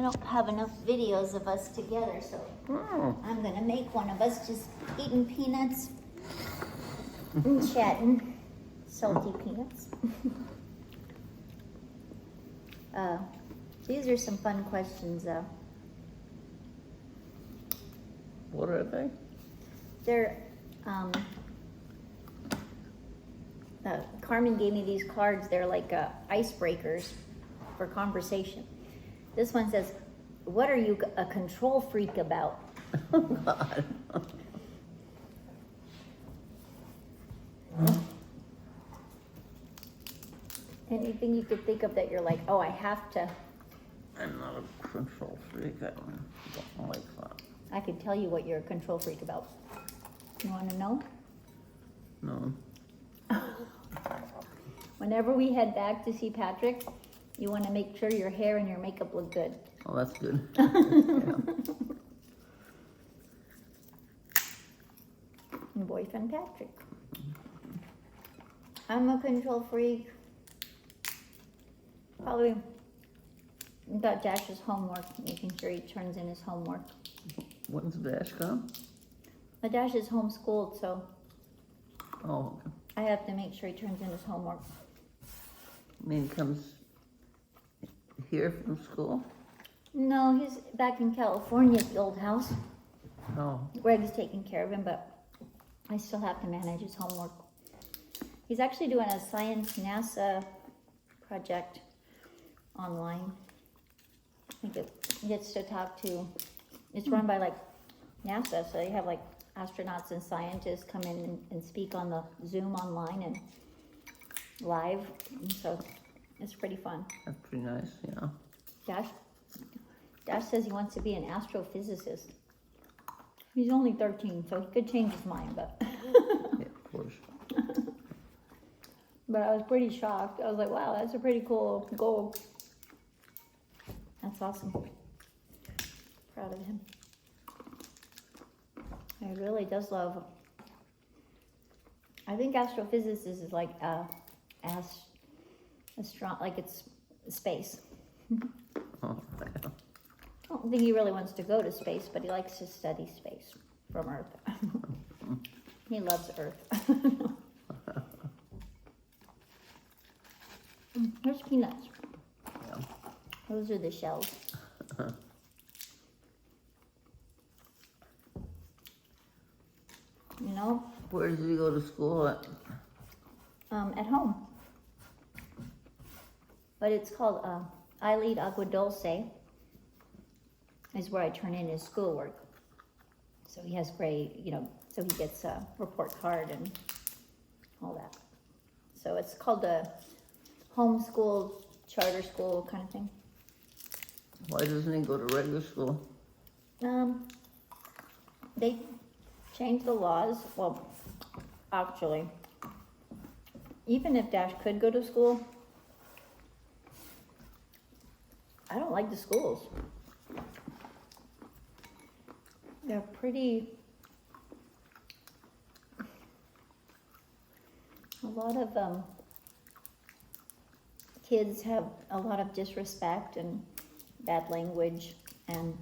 I don't have enough videos of us together, so I'm gonna make one of us just eating peanuts and chatting. Salty peanuts. These are some fun questions, though. What are they? They're, Carmen gave me these cards. They're like icebreakers for conversation. This one says, "What are you a control freak about?" Oh, God. Anything you could think of that you're like, oh, I have to. I'm not a control freak. I don't like that. I could tell you what you're a control freak about. You want to know? No. Whenever we head back to see Patrick, you want to make sure your hair and your makeup look good. Oh, that's good. Yeah. And boyfriend Patrick. I'm a control freak. Probably got Dash's homework, making sure he turns in his homework. When's Dash come? But Dash is homeschooled, so Oh, okay. I have to make sure he turns in his homework. I mean, he comes here from school? No, he's back in California at the old house. Oh, Greg's taking care of him, but I still have to manage his homework. He's actually doing a science NASA project online. I think it gets to talk to, it's run by like NASA, so they have like astronauts and scientists come in and speak on the Zoom online and live, and so it's pretty fun. that's pretty nice, yeah. Dash says he wants to be an astrophysicist. He's only 13, so he could change his mind, but Yeah, of course. but I was pretty shocked. I was like, wow, that's a pretty cool goal. That's awesome. Proud of him. He really does love. I think astrophysicist is like like it's space. Oh, yeah. I don't think he really wants to go to space, but he likes to study space from Earth. He loves Earth. Here's peanuts. Yeah. Those are the shells. You know, Where does he go to school at? at home. But it's called I Lead Agua Dulce, is where I turn in his schoolwork. So he has great, so he gets a report card and all that. So it's called a homeschool, charter school kind of thing. Why doesn't he go to regular school? They changed the laws. Well, actually, even if Dash could go to school, I don't like the schools. They're pretty, a lot of kids have a lot of disrespect and bad language and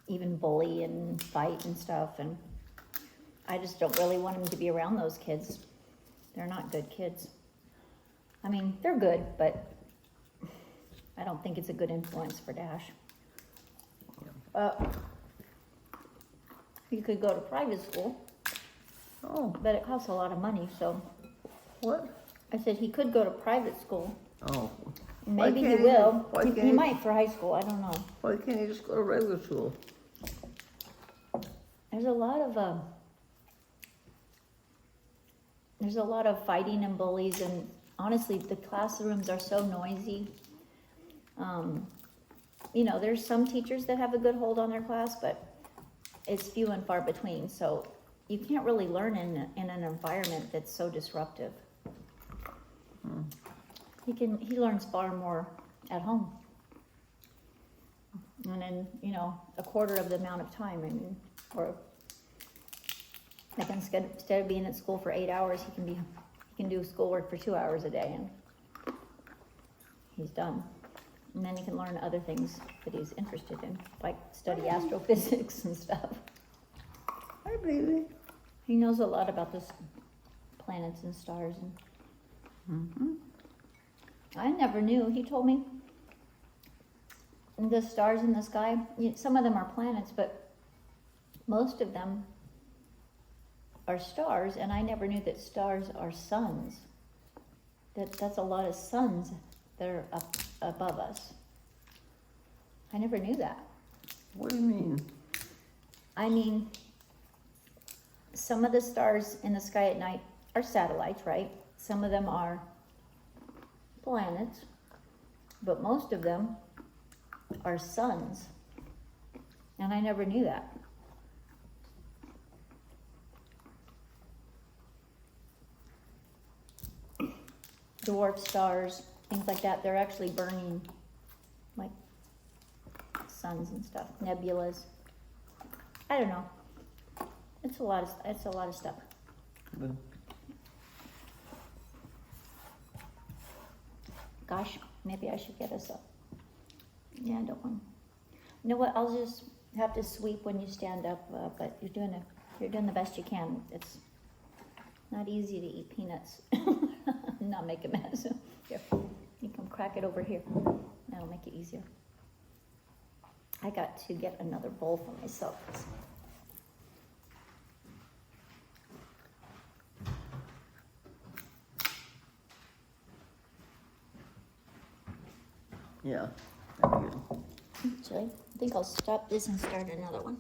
even bully and fight and stuff, and I just don't really want him to be around those kids. They're not good kids. I mean, they're good, but I don't think it's a good influence for Dash. You could go to private school, Oh, but it costs a lot of money, so what? I said he could go to private school. Oh, Maybe he can't he- will. why He can't he- might for high school, I don't know. why can't he just go to regular school? There's a lot of fighting and bullies, and honestly, the classrooms are so noisy. There's some teachers that have a good hold on their class, but it's few and far between. So you can't really learn in an environment that's so disruptive. He learns far more at home. And then, a quarter of the amount of time, or like instead of being at school for 8 hours, he can do schoolwork for 2 hours a day, and he's done. And then he can learn other things that he's interested in, like study astrophysics and stuff. Hi, baby. He knows a lot about this planets and stars. And I never knew. He told me the stars in the sky, some of them are planets, but most of them are stars, and I never knew that stars are suns. That's a lot of suns that are up above us. I never knew that. What do you mean? I mean, some of the stars in the sky at night are satellites, right? Some of them are planets, but most of them are suns. And I never knew that. Dwarf stars, things like that, they're actually burning like suns and stuff, nebulas. I don't know. It's a lot of stuff. Good. Gosh, maybe I should get us up. Yeah, I don't want. You know what? I'll just have to sweep when you stand up. But you're doing the best you can. It's not easy to eat peanuts and not make a mess. Here, you can crack it over here. That'll make it easier. I got to get another bowl for myself. Yeah, that'd be good. Actually, I think I'll stop this and start another one.